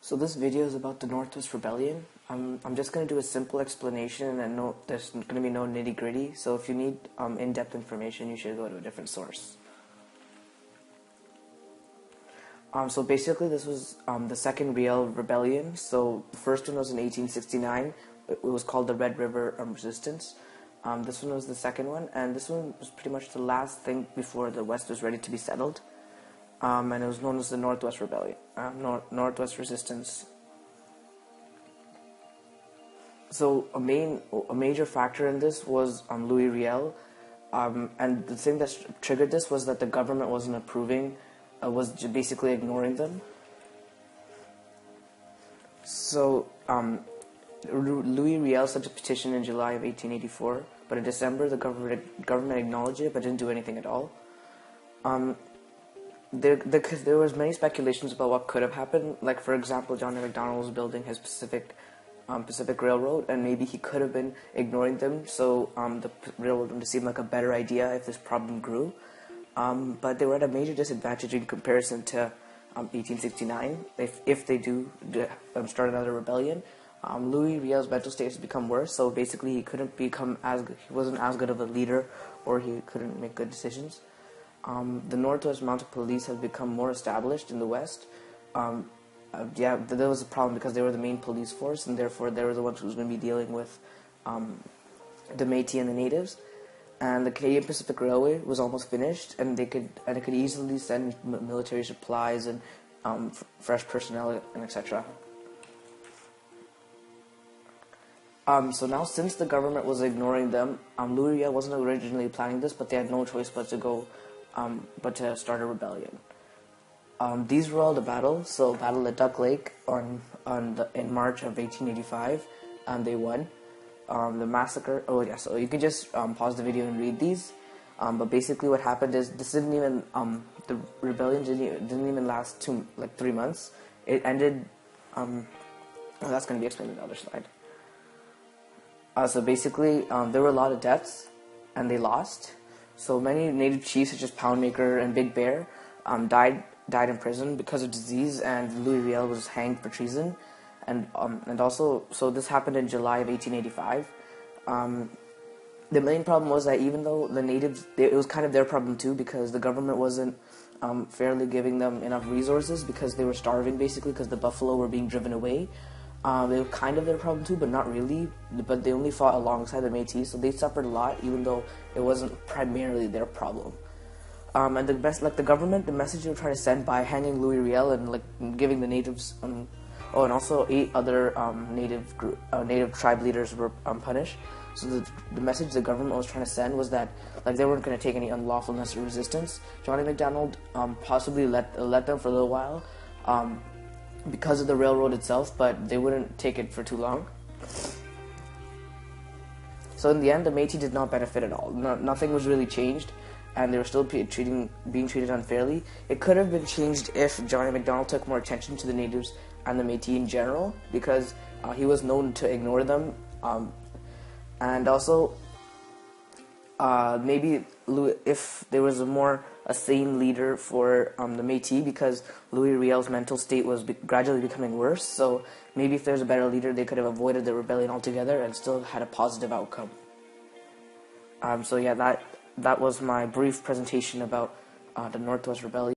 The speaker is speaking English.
So this video is about the Northwest Rebellion. I'm just going to do a simple explanation and there's going to be no nitty gritty. So if you need in-depth information, you should go to a different source. So basically this was the second Riel Rebellion. So the first one was in 1869. It was called the Red River Resistance. This one was the second one, and this one was pretty much the last thing before the West was ready to be settled. And it was known as the Northwest Rebellion, Northwest Resistance. So a major factor in this was Louie Riel, and the thing that triggered this was that the government wasn't approving, was basically ignoring them. So Louie Riel sent a petition in July of 1884, but in December the government acknowledged it but didn't do anything at all. There was many speculations about what could have happened. Like, for example, John A. Macdonald was building his Pacific Railroad, and maybe he could have been ignoring them, so the railroad would seem like a better idea if this problem grew. But they were at a major disadvantage in comparison to 1869. If they do start another rebellion, Louie Riel's mental state has become worse. So basically, he wasn't as good of a leader, or he couldn't make good decisions. The Northwest Mounted Police have become more established in the West. There was a problem because they were the main police force, and therefore they were the ones who was going to be dealing with the Métis and the natives. And the Canadian Pacific Railway was almost finished, and it could easily send military supplies and fresh personnel and etc. So now, since the government was ignoring them, Louie Riel wasn't originally planning this, but they had no choice but to start a rebellion. These were all the battles. So, battle at Duck Lake in March of 1885, they won. The massacre. Oh yeah, so you can just pause the video and read these. But basically, what happened is the rebellion didn't even last 3 months. It ended. That's going to be explained on the other slide. So basically, there were a lot of deaths, and they lost. So many native chiefs, such as Poundmaker and Big Bear, died in prison because of disease, and Louie Riel was hanged for treason. And also, so this happened in July of 1885. The main problem was that even though the natives, it was kind of their problem too, because the government wasn't fairly giving them enough resources, because they were starving basically, because the buffalo were being driven away. They were kind of their problem too, but not really. But they only fought alongside the Métis, so they suffered a lot, even though it wasn't primarily their problem. And the government, the message they were trying to send by hanging Louie Riel and giving the natives, and also 8 other native tribe leaders were punished. So the message the government was trying to send was that they weren't going to take any unlawfulness or resistance. John A. Macdonald possibly let them for a little while. Because of the railroad itself, but they wouldn't take it for too long. So in the end, the Métis did not benefit at all. Nothing was really changed, and they were still being treated unfairly. It could have been changed if John A. Macdonald took more attention to the natives and the Métis in general, because he was known to ignore them. And also, maybe if there was a sane leader for the Métis, because Louie Riel's mental state was gradually becoming worse. So maybe if there's a better leader, they could have avoided the rebellion altogether and still had a positive outcome. So yeah, that was my brief presentation about the Northwest Rebellion.